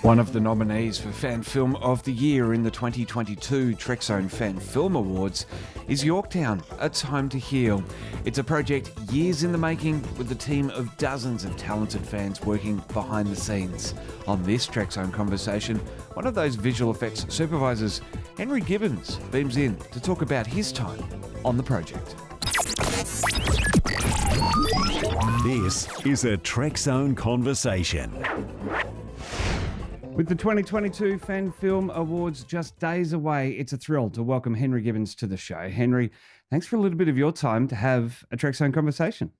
One of the nominees for Fan Film of the Year in the 2022 Trekzone Fan Film Awards is Yorktown, A Time to Heal. It's a project years in the making with a team of dozens of talented fans working behind the scenes. On this Trekzone conversation, one of those visual effects supervisors, Henry Gibbens, beams in to talk about his time on the project. This is a Trekzone conversation. With the 2022 Fan Film Awards just days away, it's a thrill to welcome Henry Gibbens to the show. Henry, thanks for a little bit of your time to have a Trekzone conversation.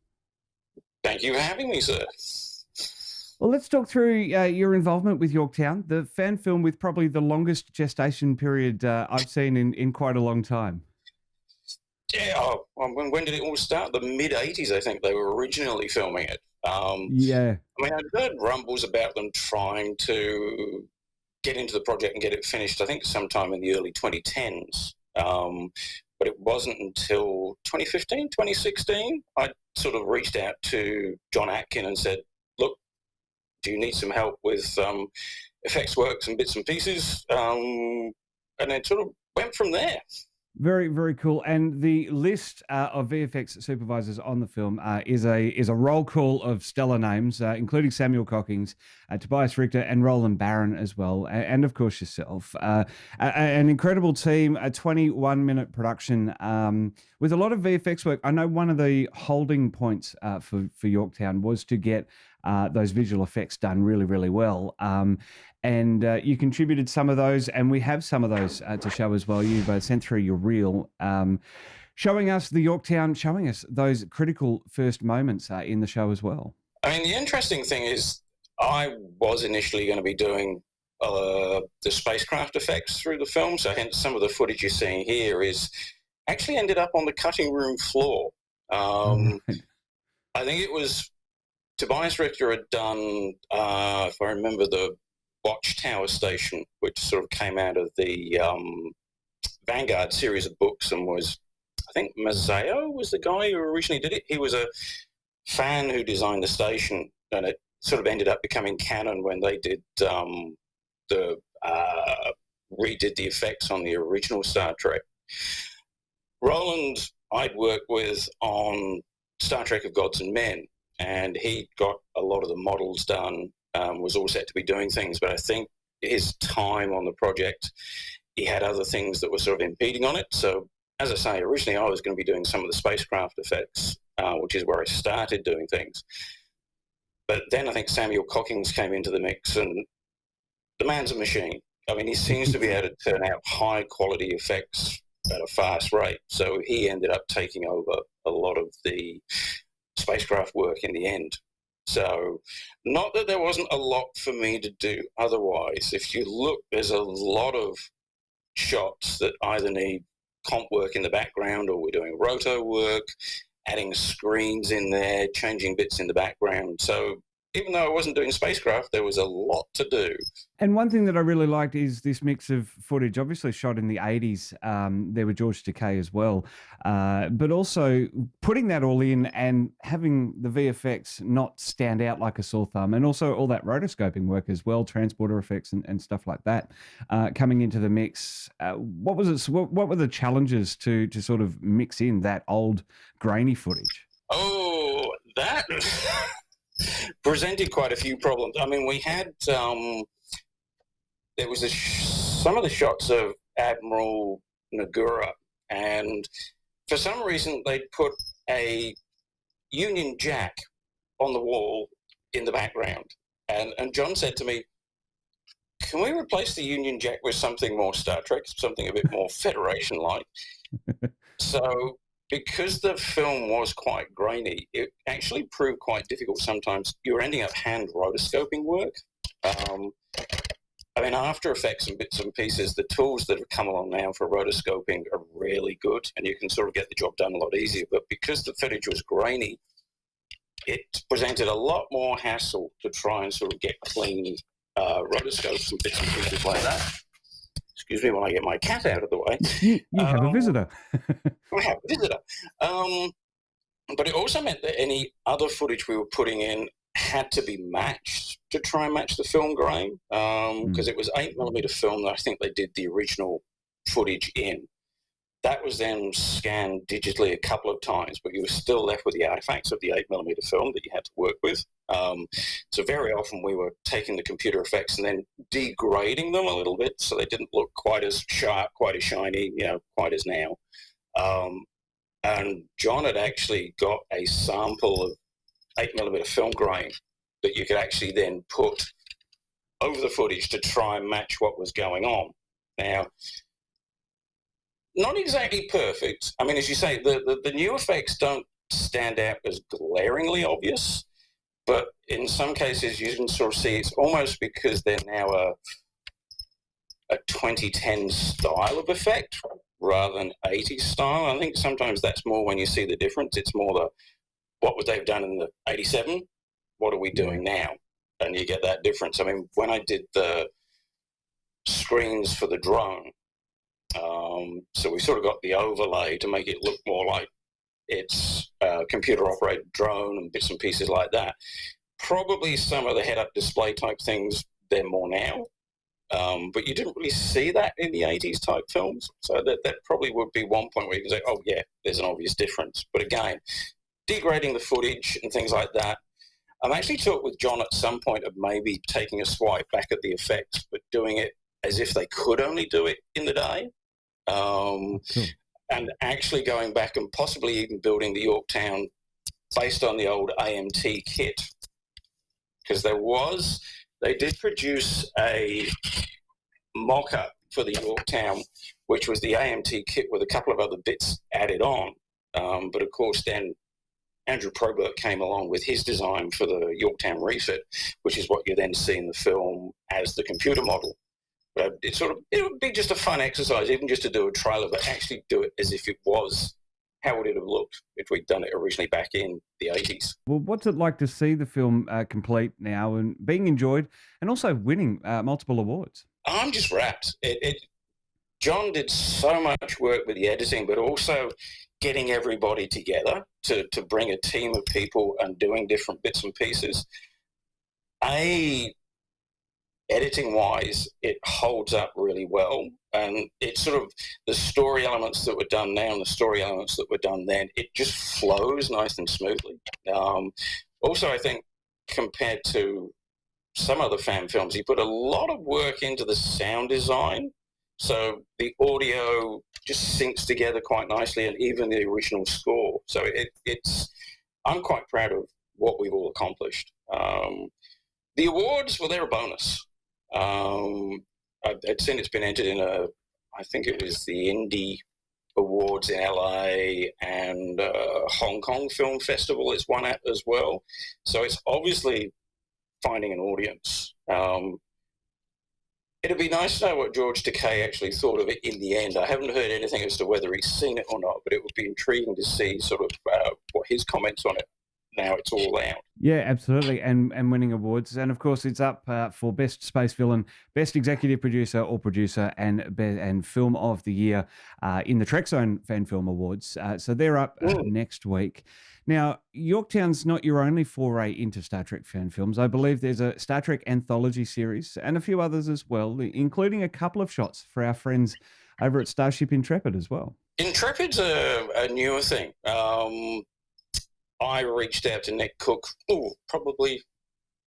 Thank you for having me, sir. Well, let's talk through your involvement with Yorktown, the fan film with probably the longest gestation period I've seen in quite a long time. Yeah, when did it all start? The mid-'80s, I think they were originally filming it. Yeah. I mean, I'd heard rumbles about them trying to get into the project and get it finished, I think sometime in the early 2010s. But it wasn't until 2015, 2016, I sort of reached out to John Atkin and said, look, do you need some help with effects works and bits and pieces? And it sort of went from there. Very, very cool. And the list of VFX supervisors on the film is a roll call of stellar names, including Samuel Cockings, Tobias Richter, and Roland Barron as well, and of course yourself. An incredible team, a 21-minute production with a lot of VFX work. I know one of the holding points for Yorktown was to get those visual effects done really, really well. And you contributed some of those, and we have some of those to show as well. You've sent through your reel, showing us the Yorktown, showing us those critical first moments in the show as well. I mean, the interesting thing is I was initially going to be doing the spacecraft effects through the film, so hence some of the footage you're seeing here is actually ended up on the cutting room floor. I think it was Tobias Richter had done, if I remember, the Watchtower Station, which sort of came out of the Vanguard series of books and was, I think Mazzeo was the guy who originally did it. He was a fan who designed the station, and it sort of ended up becoming canon when they did redid the effects on the original Star Trek. Roland I'd worked with on Star Trek of Gods and Men, and he got a lot of the models done, was all set to be doing things, but I think his time on the project, he had other things that were sort of impeding on it. So, as I say, originally I was going to be doing some of the spacecraft effects, which is where I started doing things. But then I think Samuel Cockings came into the mix, and the man's a machine. I mean, he seems to be able to turn out high-quality effects at a fast rate. So he ended up taking over a lot of the spacecraft work in the end. So not that there wasn't a lot for me to do otherwise. If you look, there's a lot of shots that either need comp work in the background, or we're doing roto work, adding screens in there, changing bits in the background. So even though I wasn't doing spacecraft, there was a lot to do. And one thing that I really liked is this mix of footage, obviously shot in the 80s. There were George Takei as well, but also putting that all in and having the VFX not stand out like a sore thumb, and also all that rotoscoping work as well, transporter effects and stuff like that coming into the mix. What was it? What were the challenges to sort of mix in that old grainy footage? Oh, that presented quite a few problems. I mean, we had there was some of the shots of Admiral Nagura, and for some reason they put a Union Jack on the wall in the background, and John said to me, can we replace the Union Jack with something more Star Trek, something a bit more Federation-like? So because the film was quite grainy, it actually proved quite difficult sometimes. You were ending up hand rotoscoping work. I mean, After Effects and bits and pieces, the tools that have come along now for rotoscoping are really good, and you can sort of get the job done a lot easier. But because the footage was grainy, it presented a lot more hassle to try and sort of get clean rotoscopes and bits and pieces like that. Excuse me while I get my cat out of the way. You have a visitor. We have a visitor. But it also meant that any other footage we were putting in had to be matched to try and match the film grain, because it was 8mm film that I think they did the original footage in. That was then scanned digitally a couple of times, but you were still left with the artifacts of the 8mm film that you had to work with. So very often we were taking the computer effects and then degrading them a little bit so they didn't look quite as sharp, quite as shiny, quite as now. And John had actually got a sample of 8mm film grain that you could actually then put over the footage to try and match what was going on. Now, not exactly perfect. I mean, as you say, the new effects don't stand out as glaringly obvious, but in some cases you can sort of see it's almost because they're now a 2010 style of effect rather than 80s style. I think sometimes that's more when you see the difference. It's more what would they've done in the 87? What are we doing now? And you get that difference. I mean, when I did the screens for the drone, so we sort of got the overlay to make it look more like it's a computer-operated drone and bits and pieces like that. Probably some of the head-up display type things, they're more now. But you didn't really see that in the 80s type films. So that probably would be one point where you can say, oh, yeah, there's an obvious difference. But again, degrading the footage and things like that. I've actually talked with John at some point of maybe taking a swipe back at the effects, but doing it as if they could only do it in the day. And actually going back and possibly even building the Yorktown based on the old AMT kit. Because they did produce a mock-up for the Yorktown, which was the AMT kit with a couple of other bits added on. But of course then Andrew Probert came along with his design for the Yorktown refit, which is what you then see in the film as the computer model. But it would be just a fun exercise, even just to do a trailer, but actually do it as if it was. How would it have looked if we'd done it originally back in the 80s? Well, what's it like to see the film complete now and being enjoyed and also winning multiple awards? I'm just wrapped. John did so much work with the editing, but also getting everybody together to bring a team of people and doing different bits and pieces. Editing-wise, it holds up really well, and it's sort of the story elements that were done now and the story elements that were done then, it just flows nice and smoothly. Also, I think compared to some other fan films, he put a lot of work into the sound design, so the audio just syncs together quite nicely, and even the original score. So I'm quite proud of what we've all accomplished. The awards, well, they're a bonus. I'd seen it's been entered in I think it was the Indie Awards in LA and Hong Kong Film Festival it's won at as well. So it's obviously finding an audience. It'd be nice to know what George Takei actually thought of it in the end. I haven't heard anything as to whether he's seen it or not, but it would be intriguing to see sort of what his comments on it now it's all out. Yeah, absolutely, and winning awards, and of course it's up for best space villain, best executive producer or producer, and film of the year in the Trekzone Fan Film Awards. So they're up next week. Now, Yorktown's not your only foray into Star Trek fan films. I believe there's a Star Trek Anthology series and a few others as well, including a couple of shots for our friends over at Starship Intrepid as well. Intrepid's a newer thing. I reached out to Nick Cook, probably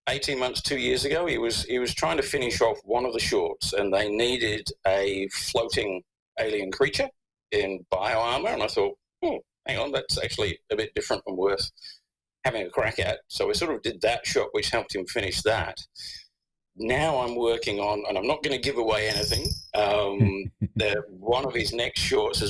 18 months, 2 years ago. He was trying to finish off one of the shorts, and they needed a floating alien creature in bioarmor. And I thought, hang on, that's actually a bit different and worth having a crack at. So we sort of did that shot, which helped him finish that. Now I'm working on, and I'm not going to give away anything, one of his next shorts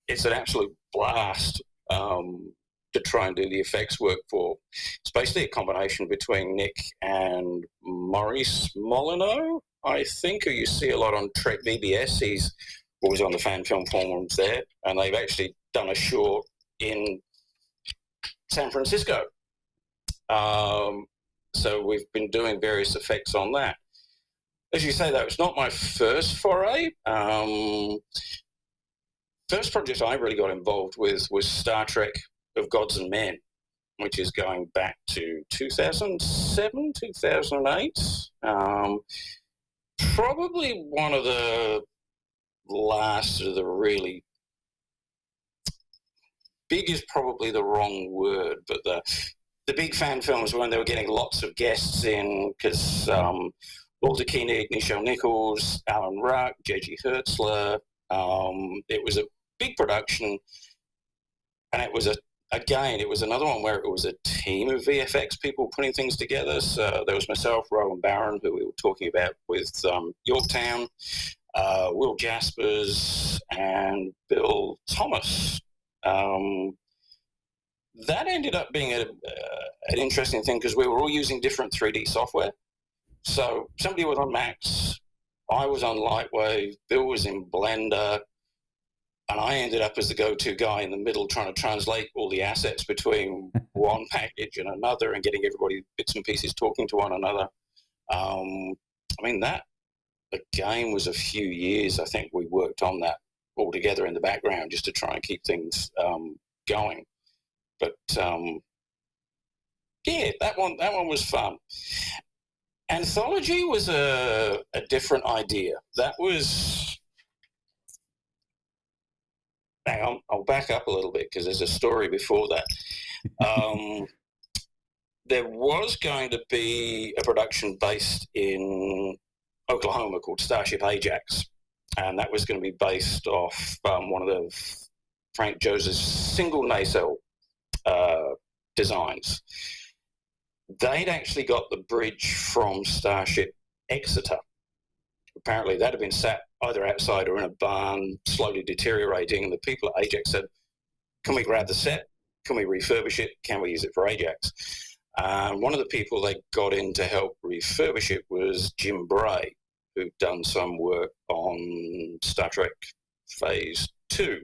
it's an absolute blast to try and do the effects work for. It's basically a combination between Nick and Maurice Molyneux, I think, who you see a lot on Trek BBS. He's always on the fan film forums there, and they've actually done a short in San Francisco. So we've been doing various effects on that. As you say, though, it's not my first foray. First project I really got involved with was Star Trek of Gods and Men. which is going back to 2007, 2008. Probably one of the last of the really big is probably the wrong word, but the big fan films when they were getting lots of guests in, because Walter Koenig, Nichelle Nichols, Alan Ruck, J.G. Hertzler. It was a big production, and it was another one where it was a team of VFX people putting things together. So there was myself, Rowan Barron, who we were talking about with Yorktown, Will Jaspers, and Bill Thomas. That ended up being an interesting thing because we were all using different 3D software. So somebody was on Max, I was on Lightwave, Bill was in Blender, and I ended up as the go-to guy in the middle trying to translate all the assets between one package and another and getting everybody bits and pieces talking to one another. The game was a few years. I think we worked on that all together in the background just to try and keep things going. But that one was fun. Anthology was a different idea. That was... Hang on, I'll back up a little bit because there's a story before that. There was going to be a production based in Oklahoma called Starship Ajax, and that was going to be based off one of the Frank Joseph's single nacelle designs. They'd actually got the bridge from Starship Exeter. Apparently that had been sat either outside or in a barn, slowly deteriorating, and the people at Ajax said, can we grab the set? Can we refurbish it? Can we use it for Ajax? One of the people they got in to help refurbish it was Jim Bray, who'd done some work on Star Trek Phase 2.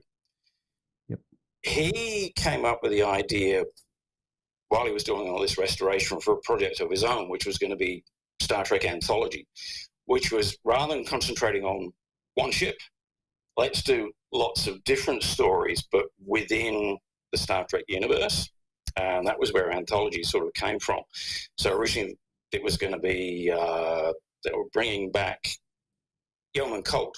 Yep. He came up with the idea while he was doing all this restoration for a project of his own, which was going to be Star Trek Anthology, which was, rather than concentrating on one ship, let's do lots of different stories, but within the Star Trek universe. And that was where Anthology sort of came from. So originally it was going to be, they were bringing back Yeoman Colt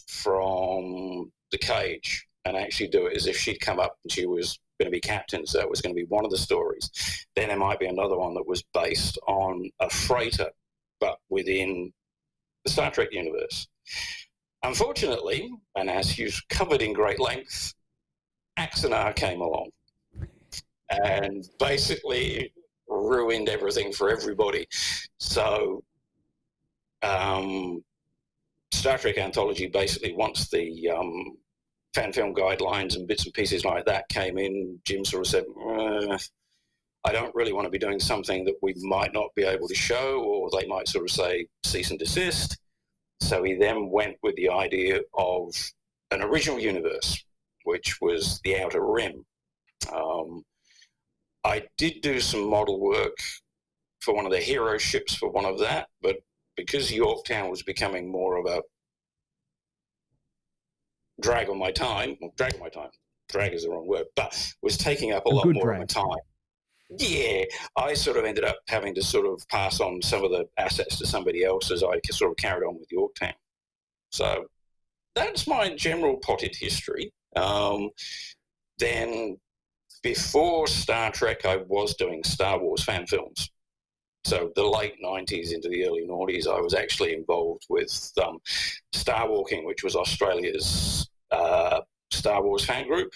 from The Cage and actually do it as if she'd come up and she was going to be captain. So that was going to be one of the stories. Then there might be another one that was based on a freighter, but within the Star Trek universe. Unfortunately, and as you've covered in great length, Axanar came along and basically ruined everything for everybody. So Star Trek Anthology basically, once the fan film guidelines and bits and pieces like that came in, Jim sort of said, I don't really want to be doing something that we might not be able to show, or they might sort of say cease and desist. So he then went with the idea of an original universe, which was the Outer Rim. I did do some model work for one of the hero ships for one of that, but because Yorktown was becoming more of a drag is the wrong word, but was taking up a lot more of my time. Yeah, I sort of ended up having to sort of pass on some of the assets to somebody else as I sort of carried on with Yorktown. So that's my general potted history. Then before Star Trek, I was doing Star Wars fan films. So the late 90s into the early noughties, I was actually involved with Star Walking, which was Australia's Star Wars fan group.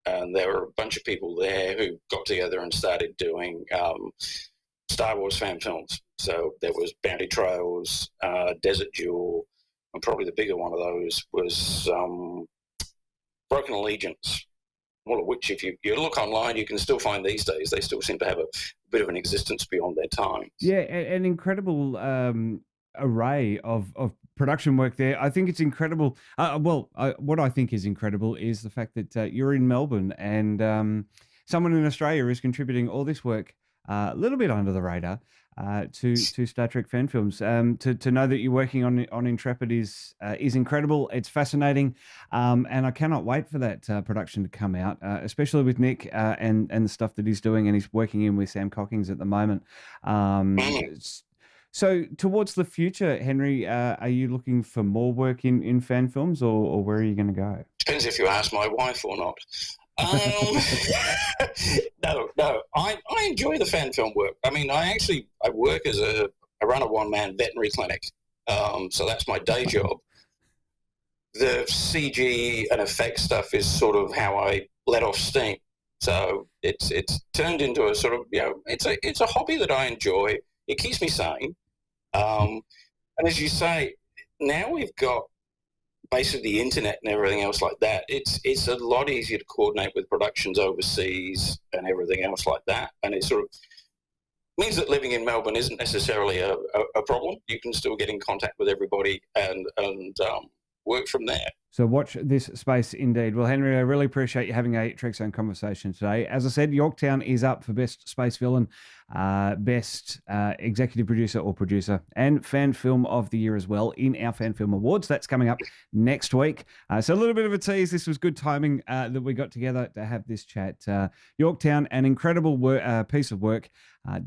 And there were a bunch of people there who got together and started doing Star Wars fan films. So there was Bounty Trails, Desert Jewel, and probably the bigger one of those was Broken Allegiance, all of which, if you look online, you can still find these days. They still seem to have a bit of an existence beyond their time. Yeah, an incredible array of production work there. I think it's incredible. What I think is incredible is the fact that you're in Melbourne and someone in Australia is contributing all this work a little bit under the radar. to Star Trek fan films. To know that you're working on Intrepid is incredible. It's fascinating, and I cannot wait for that production to come out, especially with Nick and the stuff that he's doing, and he's working in with Sam Cockings at the moment. So towards the future, Henry, are you looking for more work in fan films, or where are you going to go? Depends if you ask my wife or not. No, I enjoy the fan film work. I mean, I work as I run a one-man veterinary clinic, so that's my day job. The CG and effects stuff is sort of how I let off steam. So it's turned into a sort of, it's a hobby that I enjoy. It keeps me sane. And as you say, now we've got basically the internet and everything else like that. It's a lot easier to coordinate with productions overseas and everything else like that. And it sort of means that living in Melbourne isn't necessarily a problem. You can still get in contact with everybody and work from there. So watch this space indeed. Well, Henry, I really appreciate you having a Trekzone conversation today. As I said, Yorktown is up for Best Space Villain, Best Executive Producer or Producer, and Fan Film of the Year as well in our Fan Film Awards. That's coming up next week. So a little bit of a tease. This was good timing that we got together to have this chat. Yorktown, an incredible piece of work,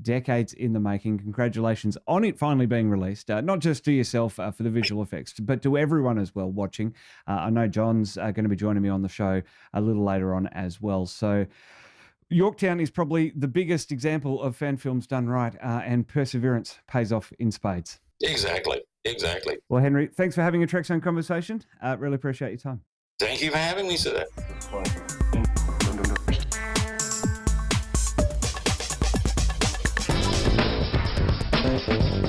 decades in the making. Congratulations on it finally being released, not just to yourself for the visual effects, but to everyone as well watching. I know John's going to be joining me on the show a little later on as well. So Yorktown is probably the biggest example of fan films done right, and perseverance pays off in spades. Exactly. Well, Henry, thanks for having a Trekzone conversation. Really appreciate your time. Thank you for having me, sir. Thank you.